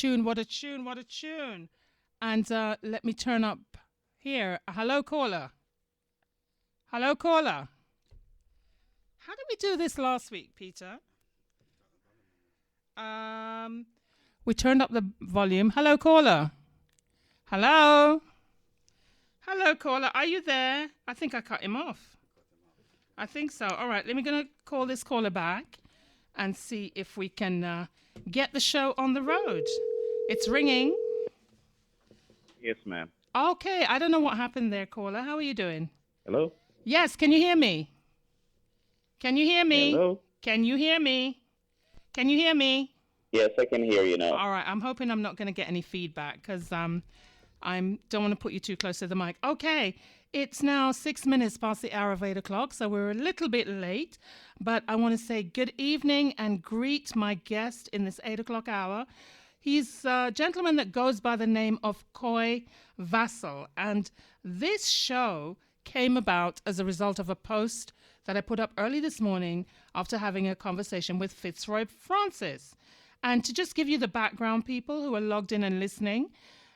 Tune, what a tune, what a tune. And let me turn up here. Hello, caller. Hello, caller. How did we do this last week, Peter? Um, we turned up the volume. Hello, caller. Hello. Hello, caller. Are you there? I think I cut him off. I think so. All right. Let me gonna call this caller back and see if we can get the show on the road. It's ringing. Yes, ma'am. Okay. I don't know what happened there, caller. How are you doing? Hello? Yes. Can you hear me? Can you hear me? Hello? Can you hear me? Can you hear me? Yes, I can hear you now. All right. I'm hoping I'm not going to get any feedback because I don't want to put you too close to the mic. Okay. It's now 6 minutes past the hour of 8 o'clock, so we're a little bit late. But I want to say good evening and greet my guest in this 8 o'clock hour. He's a gentleman that goes by the name of Coy Vassal. And this show came about as a result of a post that I put up early this morning after having a conversation with Fitzroy Francis. And to just give you the background, people who are logged in and listening,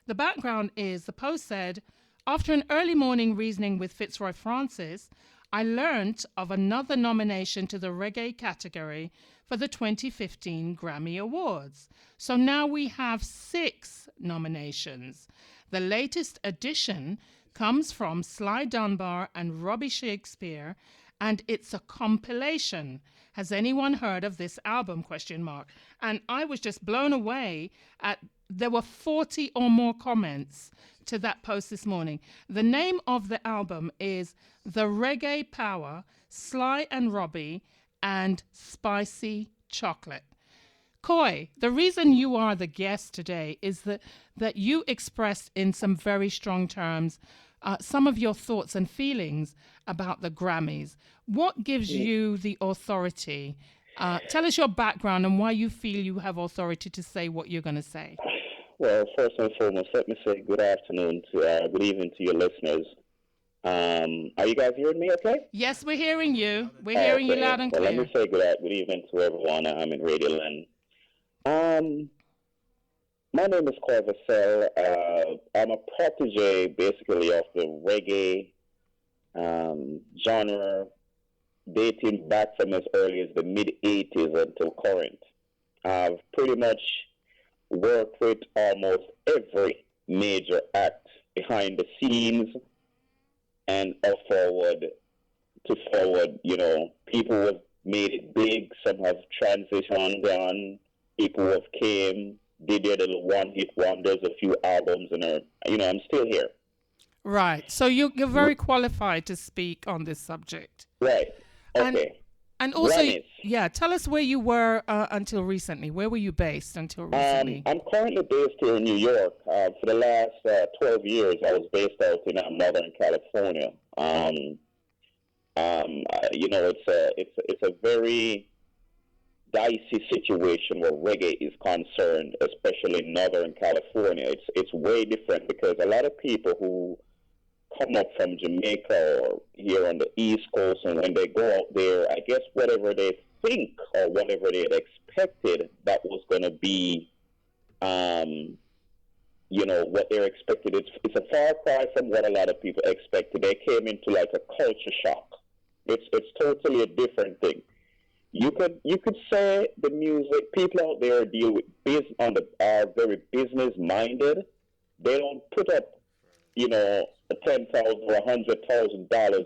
the background is the post said, after an early morning reasoning with Fitzroy Francis, I learnt of another nomination to the reggae category for the 2015 Grammy Awards. So now we have 6 nominations. The latest addition comes from Sly Dunbar and Robbie Shakespeare, and it's a compilation. Has anyone heard of this album? Question mark. And I was just blown away at there were 40 or more comments to that post this morning. The name of the album is The Reggae Power, Sly and Robbie, and Spicy Chocolate. Coy, the reason you are the guest today is that you expressed in some very strong terms some of your thoughts and feelings about the Grammys. What gives you the authority? Tell us your background and why you feel you have authority to say what you're going to say. Well, first and foremost, let me say good afternoon to, good evening to your listeners. Are you guys hearing me okay? Yes, we're hearing you. We're hearing you loud and Well, clear. let me say good evening to everyone. I'm in Radio Land. My name is Coy Vassal. I'm a protege, basically, of the reggae genre, dating back from as early as the mid-'80s until current. I've pretty much worked with almost every major act behind the scenes and up forward to forward. You know, people have made it big. Some have transitioned on. People have came, did their little one-hit wonders, a few albums, and I'm still here. Right. So you're very qualified to speak on this subject. Right. Okay. And also, Grammys. yeah, tell us where you were until recently. Where were you based until recently? I'm currently based here in New York. For the last 12 years, I was based out in Northern California. It's a very dicey situation where reggae is concerned, especially in Northern California. It's way different because a lot of people who come up from Jamaica or here on the East Coast, and when they go out there, I guess whatever they think or whatever they had expected that was going to be, what they're expected. It's a far cry from what a lot of people expected. They came into like a culture shock. It's totally a different thing. You could say the music people out there deal with are very business minded. They don't put up, $10,000 or $100,000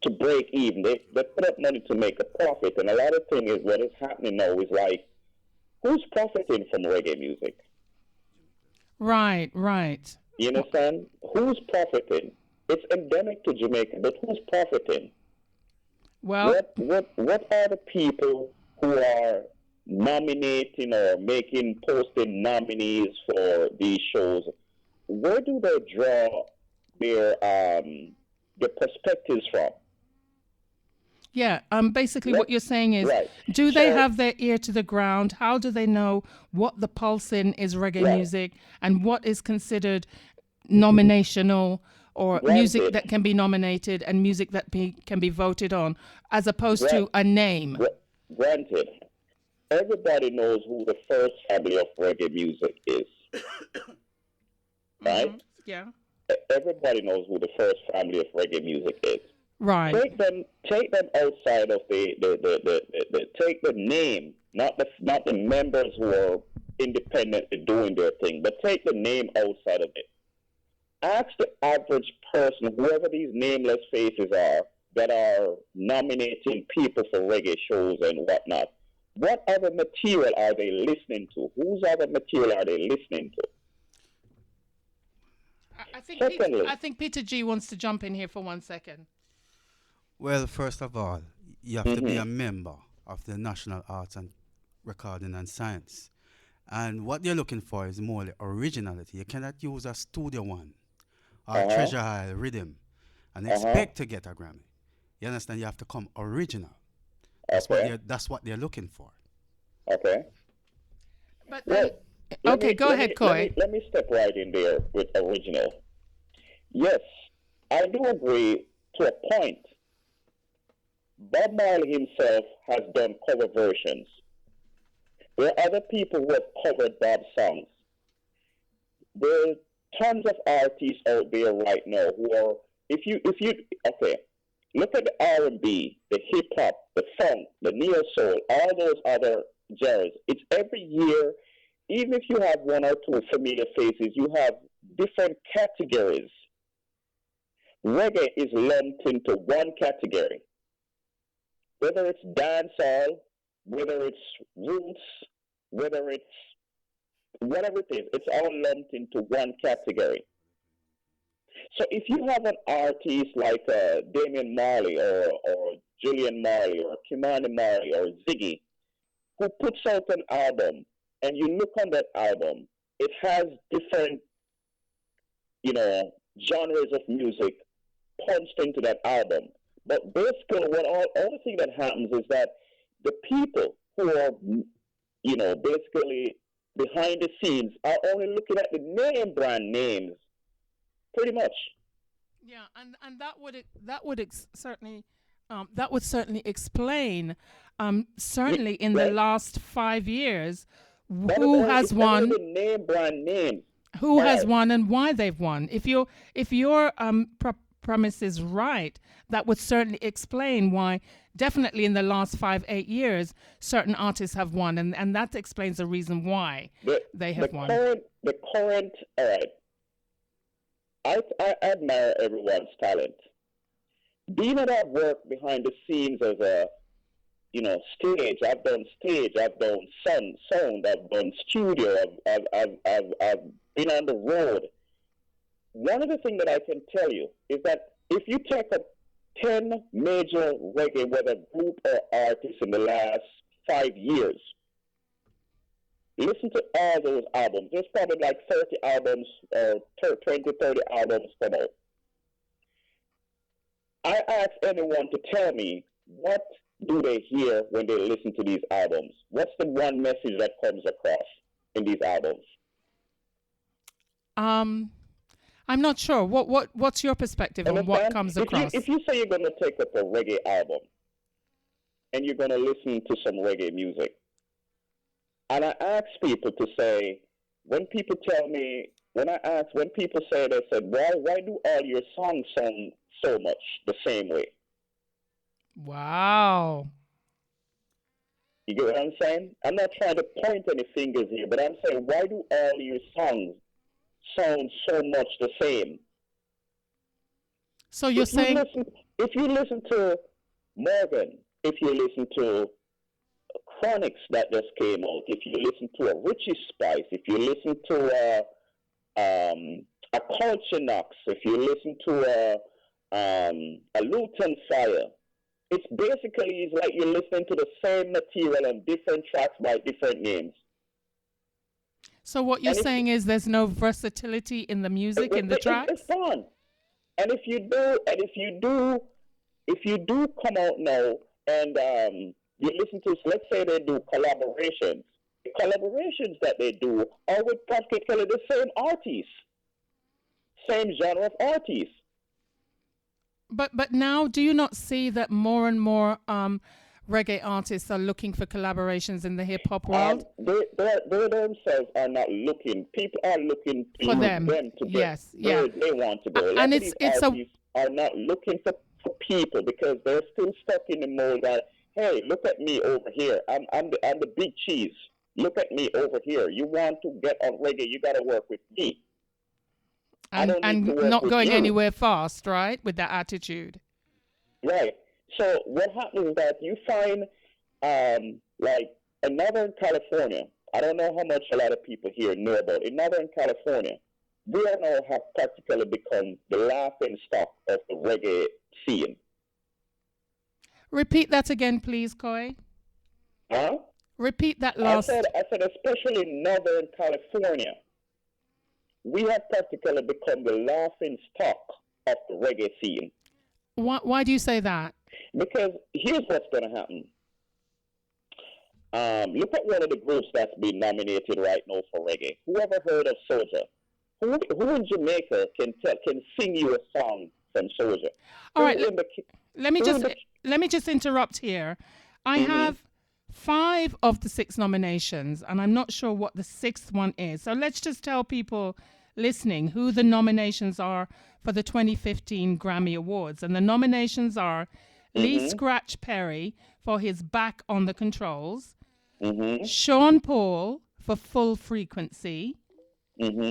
to break even. They put up money to make a profit, and a lot of things is what is happening now is like, who's profiting from reggae music? Right. You understand? Who's profiting? It's endemic to Jamaica, but who's profiting? Well, what are the people who are nominating or posting nominees for these shows? Where do they draw their perspectives from? yeah. Basically, what you're saying is, Right. do they have their ear to the ground? How do they know what the pulse in is reggae music and what is considered nominational or music that can be nominated and music that can be voted on, as opposed to a name? Granted. everybody knows who the first family of reggae music is, right? Yeah. Everybody knows who the first family of reggae music is. Right. Take them outside of the take the name, not the members who are independently doing their thing, but take the name outside of it. Ask the average person, whoever these nameless faces are, that are nominating people for reggae shows and whatnot, what other material are they listening to? Whose other material are they listening to? I think Peter G wants to jump in here for 1 second. Well, first of all, you have to be a member of the National Arts and Recording and Science. And what they're looking for is more the originality. You cannot use a Studio One or Treasure Isle rhythm and expect to get a Grammy. You understand? You have to come original. That's what they're looking for. Okay. But then, go ahead, Coy. Let me step right in there with original. Yes, I do agree to a point. Bob Marley himself has done cover versions. There are other people who have covered Bob's songs. There are tons of artists out there right now who are, look at the R&B, the hip hop, the funk, the neo soul, all those other genres. It's every year, even if you have one or two familiar faces, you have different categories. Reggae is lumped into one category. Whether it's dancehall, whether it's roots, whether it's whatever it is, it's all lumped into one category. So if you have an artist like Damian Marley or Julian Marley or Kimani Marley or Ziggy, who puts out an album, and you look on that album, it has different, genres of music punched into that album. But basically, all thing that happens is that the people who are, basically behind the scenes are only looking at the name brand names, pretty much. Yeah, and that would certainly explain, certainly in the last 5 years, who has won, the name brand names, who has won, and why they've won. If your premise is right, that would certainly explain why. Definitely in the last 5-8 years, certain artists have won, and that explains the reason why they have won. The current, all right. I admire everyone's talent. Being that I've worked behind the scenes as a, stage. I've done stage. I've done sound. I've done studio. I've been on the road. One of the things that I can tell you is that if you take up 10 major reggae, whether group or artists in the last 5 years, listen to all those albums. There's probably like 30 albums or 20, 30 albums come out. I ask anyone to tell me, what do they hear when they listen to these albums? What's the one message that comes across in these albums? I'm not sure. What's your perspective on what comes across? If you say you're going to take up a reggae album and you're going to listen to some reggae music, and I ask people to say, when people say, they said, why do all your songs sound so much the same way? Wow. You get what I'm saying? I'm not trying to point any fingers here, but I'm saying, why do all your songs sound so much the same? So you're saying... If you listen to Morgan, if you listen to Chronics that just came out, if you listen to a Richie Spice, if you listen to a Culture Knox, if you listen to a Luton Fire, it's like you're listening to the same material on different tracks by different names. So what you're saying is there's no versatility in the music, in the tracks? It's fun. And if you do come out now and you listen to, let's say they do collaborations. The collaborations that they do are with practically the same artists, same genre of artists. But now, do you not see that more and more reggae artists are looking for collaborations in the hip hop world? They themselves are not looking. People are looking to For use them, them to get yes, yeah. where they want to go. A lot And of these it's a artists are not looking for people because they're still stuck in the mode that, hey, look at me over here. I'm the big cheese. Look at me over here. You want to get on reggae, you got to work with me. I don't need to and work not with going you. anywhere fast, right? With that attitude. Right. So what happens is that you find, like in Northern California, I don't know how much a lot of people here know about. In Northern California, we are now have practically become the laughing stock of the reggae scene. Repeat that again, please, Coy. Huh? Repeat that I last. said, especially in Northern California, we have practically become the laughing stock of the reggae scene. Why do you say that? Because here's what's going to happen. Look at one of the groups that's been nominated right now for reggae. Whoever heard of Soulja? Who in Jamaica can sing you a song from Soulja? All right, let me just interrupt here. I have 5 of the 6 nominations, and I'm not sure what the 6th one is. So let's just tell people listening who the nominations are for the 2015 Grammy Awards. And the nominations are Lee Scratch Perry for his Back on the Controls, Sean Paul for Full Frequency,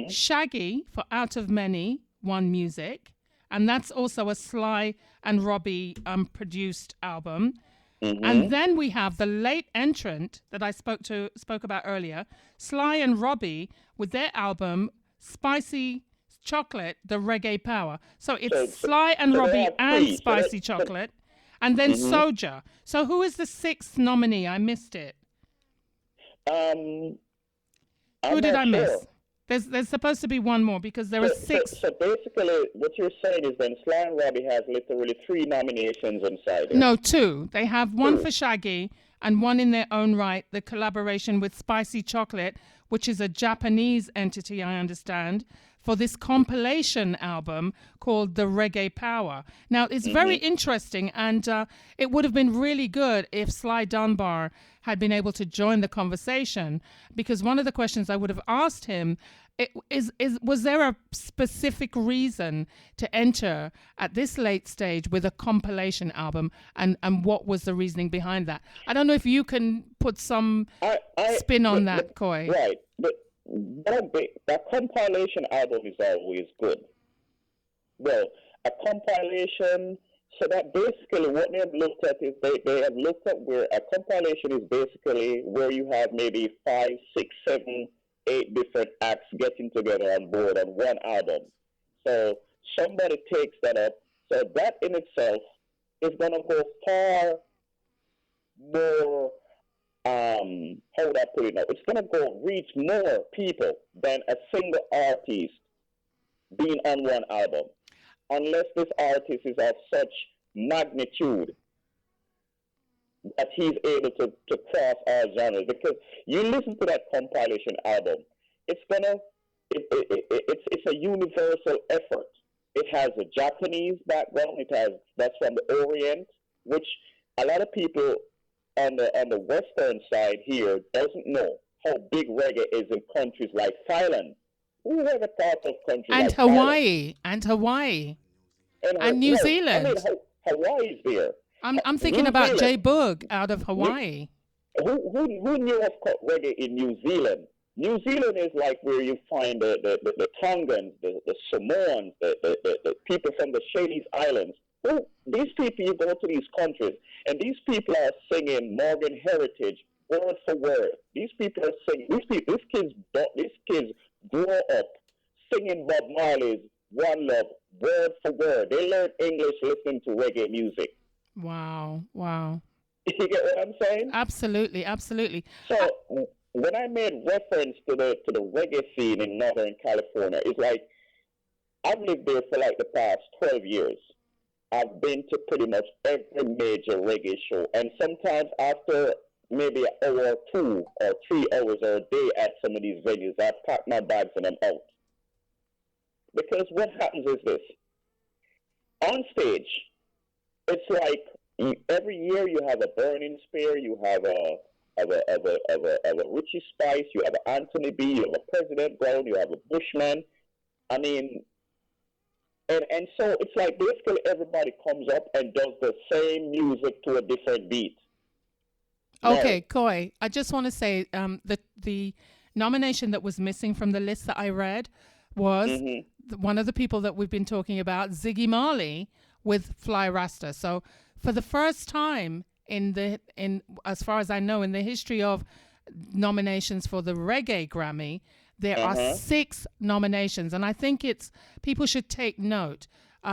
Shaggy for Out of Many, One Music, and that's also a Sly and Robbie produced album. And then we have the late entrant that I spoke about earlier, Sly and Robbie, with their album Spicy Chocolate, The Reggae Power. So it's Sly and Robbie and Spicy Chocolate, and then Soulja. So who is the 6th nominee? I missed it. Who did I miss? There's supposed to be one more because there are 6. So basically, what you're saying is then Sly and Robbie has literally 3 nominations inside there. No, 2. They have one for Shaggy and one in their own right, the collaboration with Spicy Chocolate, which is a Japanese entity, I understand, for this compilation album called The Reggae Power. Now, it's very interesting, and it would have been really good if Sly Dunbar had been able to join the conversation, because one of the questions I would have asked him was there a specific reason to enter at this late stage with a compilation album, and what was the reasoning behind that? I don't know if you can put some spin on that, Coy. Right, but that compilation album is always good. Well, a compilation, so that basically what they have looked at is they have looked at where a compilation is basically where you have maybe 5, 6, 7, 8 different acts getting together on board on one album. So somebody takes that up. So that in itself is going to go far more, how would I put it now? It's going to go reach more people than a single artist being on one album. Unless this artist is of such magnitude that he's able to cross all genres. Because you listen to that compilation album, it's a universal effort. It has a Japanese background. That's from the Orient, which a lot of people on the Western side here doesn't know how big reggae is in countries like Thailand. Who ever thought of countries like Hawaii, Thailand? and Hawaii, and New Zealand. I mean, Hawaii's there. I'm thinking about J Boog out of Hawaii. Who knew of reggae in New Zealand? New Zealand is like where you find the Tongans, the Samoans, the people from the Shades Islands. These people, you go to these countries, and these people are singing Morgan Heritage word for word. These people are singing. These kids grow up singing Bob Marley's One Love word for word. They learn English listening to reggae music. Wow. You get what I'm saying? Absolutely. So when I made reference to the reggae scene in Northern California, it's like I've lived there for like the past 12 years. I've been to pretty much every major reggae show, and sometimes after maybe an hour or 2 or 3 hours or a day at some of these venues, I pack my bags and I'm out. Because what happens is this. On stage, it's like every year you have a Burning Spear, you have a Richie Spice, you have an Anthony B, you have a President Brown, you have a Bushman. I mean, and so it's like basically everybody comes up and does the same music to a different beat. Okay, Coy, I just want to say the nomination that was missing from the list that I read was one of the people that we've been talking about, Ziggy Marley, with Fly Rasta. So for the first time in as far as I know, in the history of nominations for the Reggae Grammy, there are 6 nominations, and I think people should take note.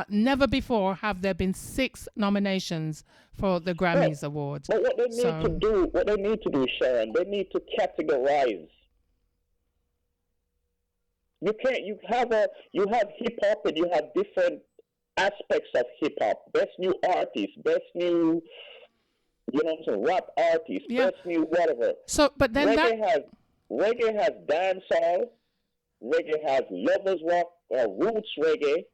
Never before have there been 6 nominations for the Grammys Awards. But what they need to do, Sheron, they need to categorize. You have hip hop and you have different aspects of hip hop. Best new artist, best new, rap artist, best new whatever. So, but then reggae has dancehall, reggae has lovers rock or roots reggae.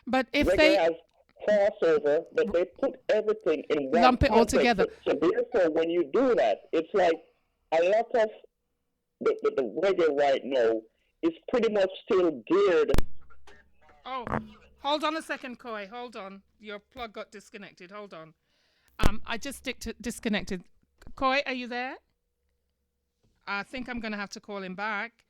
But if reggae has crossover, but they put everything in one lump it all context. together. So therefore, when you do that, it's like a lot of the reggae right now is pretty much still geared. Oh, hold on a second, Coy. Hold on. Your plug got disconnected. Hold on. I just disconnected. Coy, are you there? I think I'm going to have to call him back.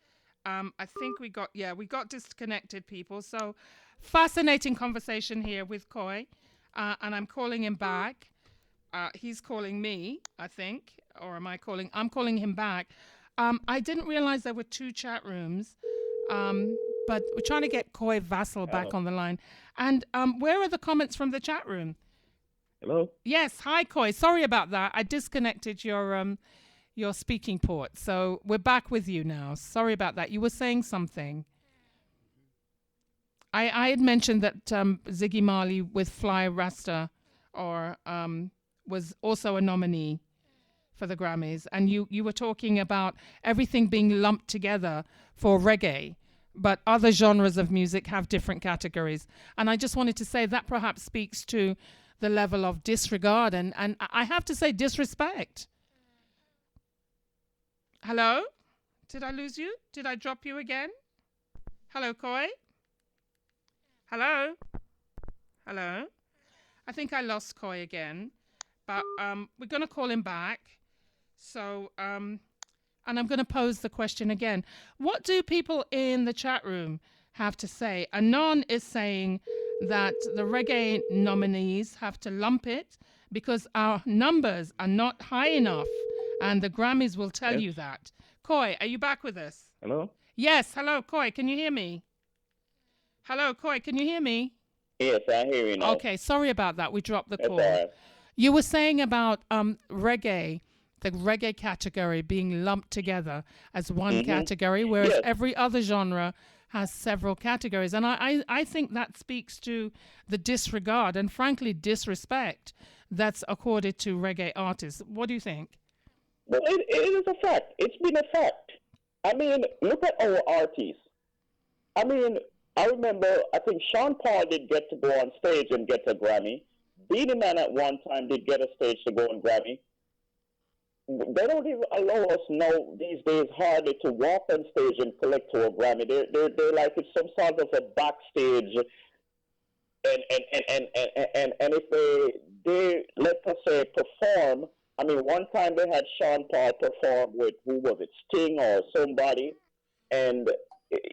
I think we got disconnected, people. So fascinating conversation here with Coy, and I'm calling him back. He's calling me, I think, or am I calling? I'm calling him back. I didn't realize there were 2 chat rooms, but we're trying to get Coy Vassal back on the line. And where are the comments from the chat room? Hello? Yes, hi, Coy. Sorry about that. I disconnected your speaking port. So we're back with you now. Sorry about that. You were saying something. I had mentioned that Ziggy Marley with Fly Rasta was also a nominee for the Grammys. And you were talking about everything being lumped together for reggae, but other genres of music have different categories. And I just wanted to say that perhaps speaks to the level of disregard and I have to say disrespect. Hello? Did I lose you? Did I drop you again? Hello, Coy? Hello? Hello? I think I lost Coy again, but we're going to call him back. So, and I'm going to pose the question again. What do people in the chat room have to say? Anon is saying that the reggae nominees have to lump it because our numbers are not high enough, and the Grammys will tell you that. Coy, are you back with us? Hello? Yes, hello, Coy, can you hear me? Hello, Coy, can you hear me? Yes, I hear you now. Okay, sorry about that. We dropped the call. Right. You were saying about reggae, the reggae category being lumped together as one category, whereas every other genre has several categories. And I think that speaks to the disregard and, frankly, disrespect that's accorded to reggae artists. What do you think? Well, it is a fact. It's been a fact. I mean, look at our artists. I mean, I remember, I think Sean Paul did get to go on stage and get a Grammy. Beenie Man at one time did get a stage to go on Grammy. They don't even allow us now these days hardly to walk on stage and collect to a Grammy. They're like it's some sort of a backstage. And if they let us say perform, I mean, one time they had Sean Paul perform with, who was it, Sting or somebody, and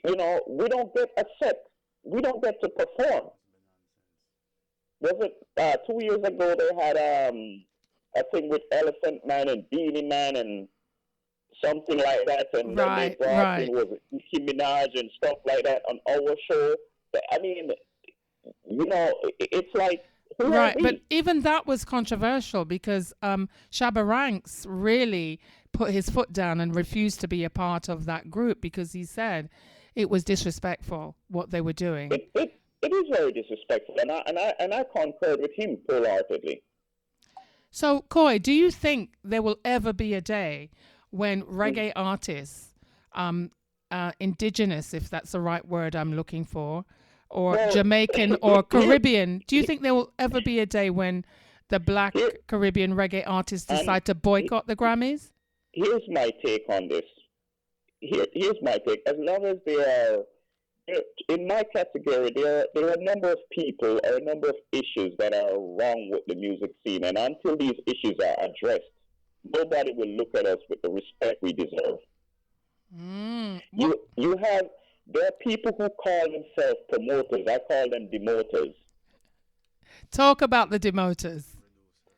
we don't get a set. We don't get to perform. Was it 2 years ago they had a thing with Elephant Man and Beanie Man and something like that, and then they brought in was Nicki Minaj and stuff like that on our show. I mean, it's like but even that was controversial because Shabba Ranks really put his foot down and refused to be a part of that group because he said it was disrespectful what they were doing. It is very disrespectful, and I concurred with him wholeheartedly. So, Coy, do you think there will ever be a day when reggae artists, indigenous, if that's the right word I'm looking for, or Well, Jamaican or Caribbean. Do you think there will ever be a day when the black Caribbean reggae artists decide to boycott the Grammys? here's my take on this. Here's my take. As long as in my category, there are a number of people or a number of issues that are wrong with the music scene, and until these issues are addressed, nobody will look at us with the respect we deserve. There are people who call themselves promoters. I call them demoters. Talk about the demoters,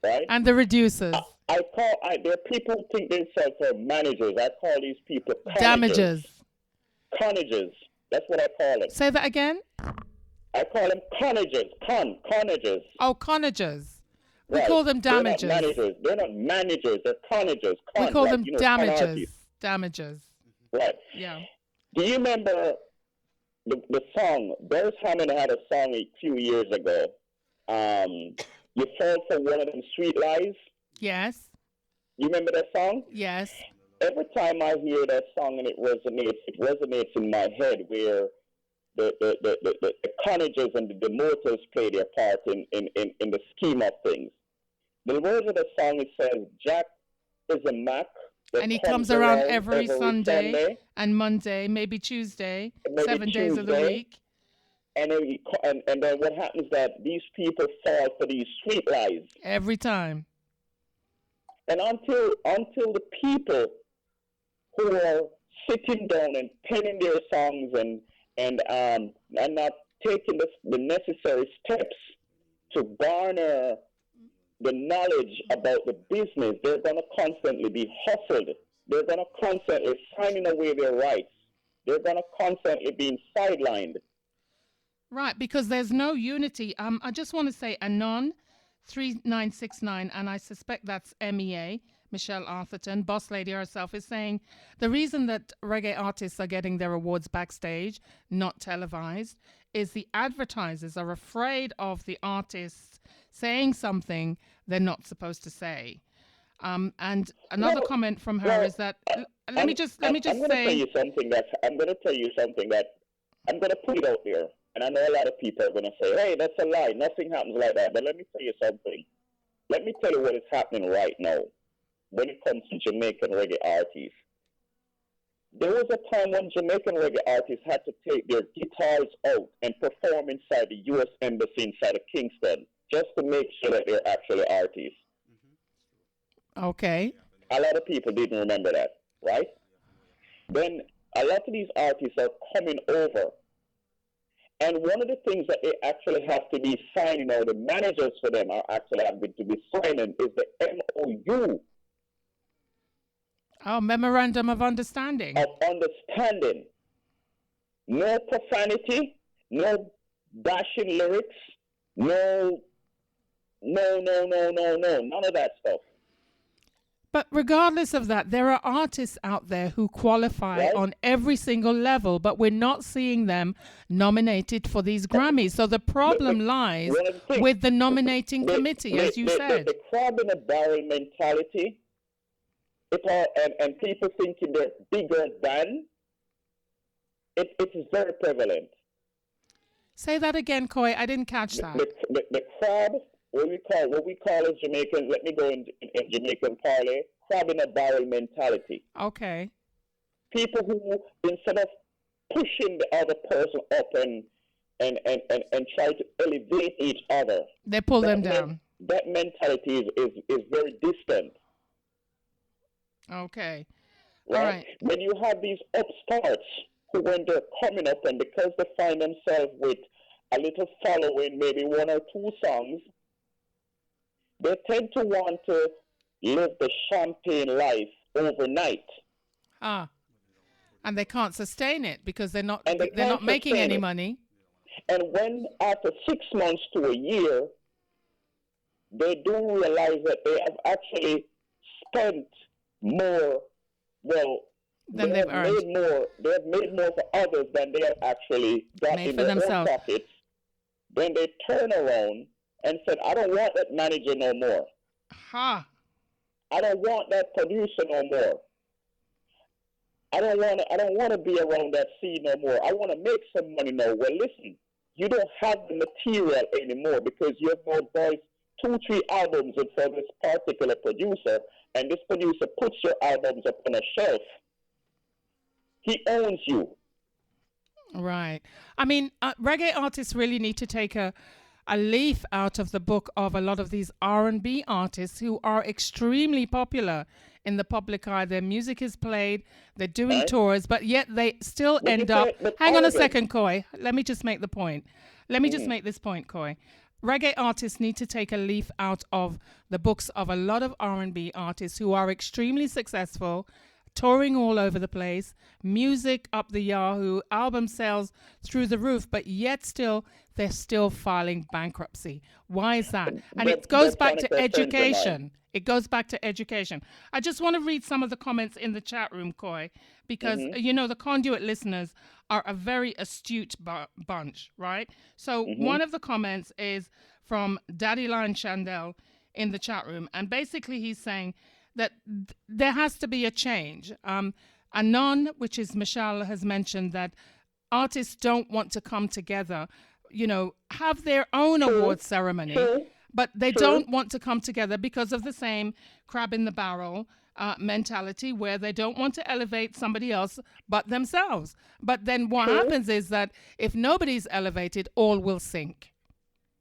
right? And the reducers. There are people who think themselves are managers. I call these people Damagers. Conagers. That's what I call them. Say that again? I call them conagers. Conagers. Oh, conagers. We call them damagers. They're not managers. They're conagers. We call them damagers. Damagers. Right. Yeah. Do you remember the song? Beres Hammond had a song a few years ago. You fall for one of them sweet lies. Yes. You remember that song? Yes. Every time I hear that song and it resonates in my head where the conagers and the demoters play their part in the scheme of things. The words of the song, it says, Jack is a Mac. And he comes around every Sunday and Monday, maybe Tuesday, maybe 7 days of the week. And then what happens is that these people fall for these sweet lies. Every time. And until the people who are sitting down and penning their songs and not taking the necessary steps to garner the knowledge about the business, they're going to constantly be hustled. They're going to constantly signing away their rights. They're going to constantly be sidelined. Right, because there's no unity. I just want to say Anon 3969, and I suspect that's MEA, Michelle Arthurton, boss lady herself, is saying the reason that reggae artists are getting their awards backstage, not televised, is the advertisers are afraid of the artists saying something they're not supposed to say. And another comment from her is that let me just say I'm going to tell you something that I'm going to put it out there, and I know a lot of people are going to say, "Hey, that's a lie. Nothing happens like that." But let me tell you something. Let me tell you what is happening right now when it comes to Jamaican reggae artists. There was a time when Jamaican reggae artists had to take their guitars out and perform inside the U.S. Embassy inside of Kingston just to make sure that they're actually artists. Okay. A lot of people didn't remember that, right? Then a lot of these artists are coming over. And one of the things that they actually have to be signing, or the managers for them are actually having to be signing, is the MOU. Oh, Memorandum of Understanding. Of understanding. No profanity, no bashing lyrics, no, none of that stuff. But regardless of that, there are artists out there who qualify on every single level, but we're not seeing them nominated for these Grammys. So the problem lies with the nominating committee, as you said. The crab in a barrel mentality, and people thinking they're bigger than, it is very prevalent. Say that again, Coy. I didn't catch that. The crab, what we call as Jamaicans, let me go in Jamaican parley, crab in a barrel mentality. Okay. People who, instead of pushing the other person up and try to elevate each other, they pull them down. That mentality is very distant. Okay. Right? All right. When you have these upstarts who, when they're coming up and because they find themselves with a little following, maybe one or two songs, they tend to want to live the champagne life overnight. And they can't sustain it because they're not making any money. And when after 6 months to a year, they do realize that they have actually spent more, than they've earned. They have made more for others than they have actually got in their own pockets. Then they turn around and said, "I don't want that manager no more. I don't want that producer no more. I don't want to be around that scene no more. I want to make some money now." Well, listen, you don't have the material anymore because you've now voiced 2, 3 albums for this particular producer, and this producer puts your albums up on a shelf. He owns you. Right. I mean, reggae artists really need to take a leaf out of the book of a lot of these R&B artists who are extremely popular in the public eye. Their music is played, they're doing Right? tours, but yet they still But end up. but Hang on a arrogant. second, Coy. Let me just make the point. Let me just Mm-hmm. make this point, Coy. Reggae artists need to take a leaf out of the books of a lot of R&B artists who are extremely successful, touring all over the place, music up the Yahoo, album sales through the roof, but yet still they're still filing bankruptcy. Why is that? And it goes back to education. It goes back to education. I just want to read some of the comments in the chat room, Coy, because you know the Conduit listeners are a very astute bunch, right? So one of the comments is from Daddy Lion Chandel in the chat room, and basically he's saying that there has to be a change. Anon, which is Michelle, has mentioned that artists don't want to come together, you know, have their own award ceremony, but they don't want to come together because of the same crab in the barrel mentality where they don't want to elevate somebody else but themselves. But then what happens is that if nobody's elevated, all will sink.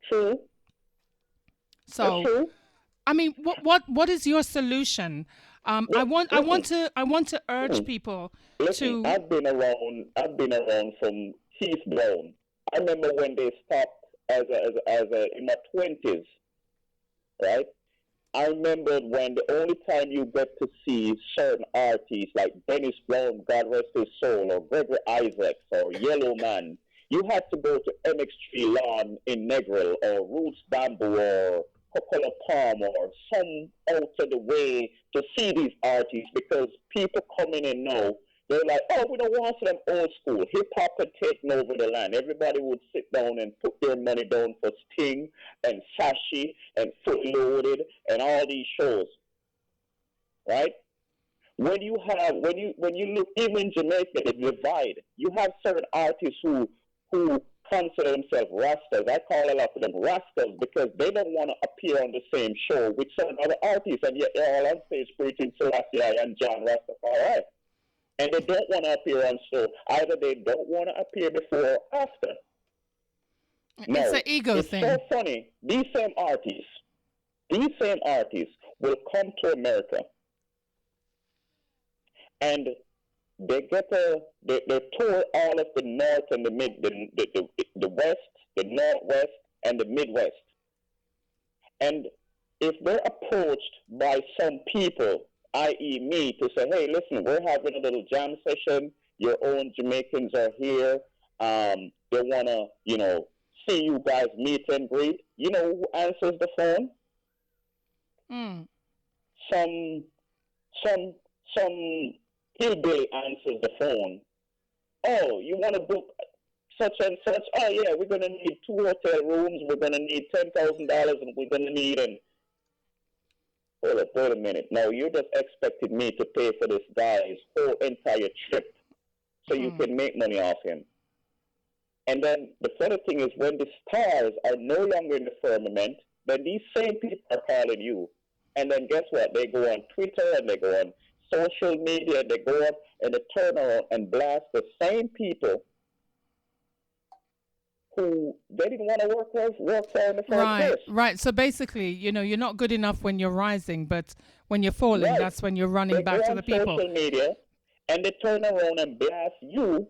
True. So, I mean, what is your solution? I want to urge people Listen, to. I've been around from Keith Brown. I remember when they stopped in my 20s, right? I remember when the only time you get to see certain artists like Dennis Brown, God rest his soul, or Gregory Isaacs, or Yellow Man, you had to go to MX3 Lawn in Negril, or Roots Bamboo, or Cocoa Palm, or some out of the way to see these artists because people coming in now, they're like, oh, we don't want them old school. Hip-hop had taken over the land. Everybody would sit down and put their money down for Sting and Sashi and Foot Loaded and all these shows, right? When you look, even Jamaica, the divide, you have certain artists who consider themselves rastas. I call a lot of them rastas because they don't want to appear on the same show with certain other artists, and yet they're all on stage preaching Selassie and John Rastafari. And they don't want to appear on show. Either they don't want to appear before or after. It's an ego thing. It's so funny. These same artists will come to America and they tour all of the north and the west, the northwest, and the midwest. And if they're approached by some people, i.e. me, to say, hey, listen, we're having a little jam session, your own Jamaicans are here, they want to, see you guys meet and greet, you know who answers the phone? Some hillbilly answers the phone. Oh, you want to book such and such? Oh, yeah, we're going to need 2 hotel rooms, we're going to need $10,000, and we're going to need Hold up, wait a minute. No, you just expected me to pay for this guy's whole entire trip so you can make money off him. And then the funny thing is when the stars are no longer in the firmament, then these same people are calling you. And then guess what? They go on Twitter and they go on social media and they go up and they turn around and blast the same people who they didn't want to work for in the first place. Right. So basically, you're not good enough when you're rising, but when you're falling, that's when you're running back to the people. Social media, and they turn around and blast you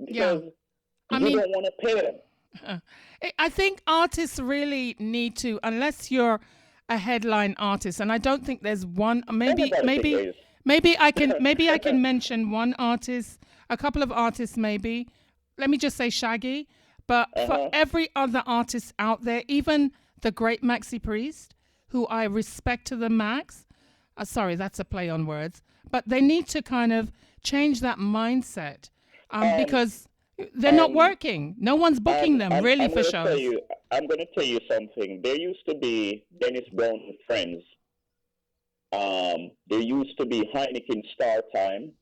because you don't want to pay them. I think artists really need to, unless you're a headline artist, and I don't think there's one. Maybe I can mention one artist, a couple of artists, maybe. Let me just say Shaggy, but for every other artist out there, even the great Maxi Priest, who I respect to the max, sorry, that's a play on words, but they need to kind of change that mindset because they're not working. No one's booking them for shows. I'm going to tell you something. There used to be Dennis Brown and Friends. There used to be Heineken Star Time.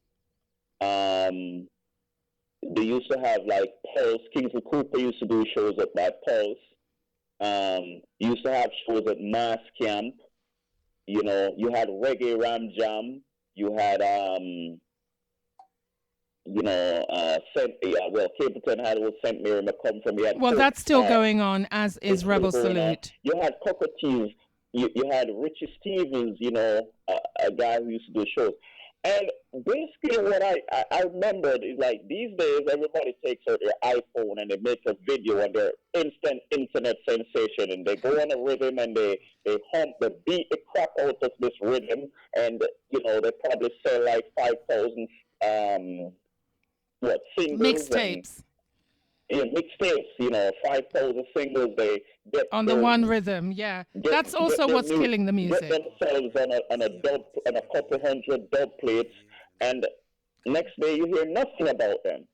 They used to have like Pulse. Kingsley Cooper used to do shows at by Pulse. Used to have shows at Mass Camp. You know, you had Reggae Ram Jam. You had Pt1 had was St. Mary McComfort. You had Well, that's still going on, as is it's Rebel still going on. Salute. You had Cockatives. You had Richie Stevens, a guy who used to do shows. And basically what I remembered is like these days everybody takes out their iPhone and they make a video and they're instant internet sensation and they go on a rhythm and they hump, they beat the crap out of this rhythm and they probably sell like 5,000 singles. Mixtapes. Mixtapes, 5,000 singles they get On the one rhythm, yeah. That's also what's killing the music. Get themselves on a couple hundred dub plates, and next day you hear nothing about them.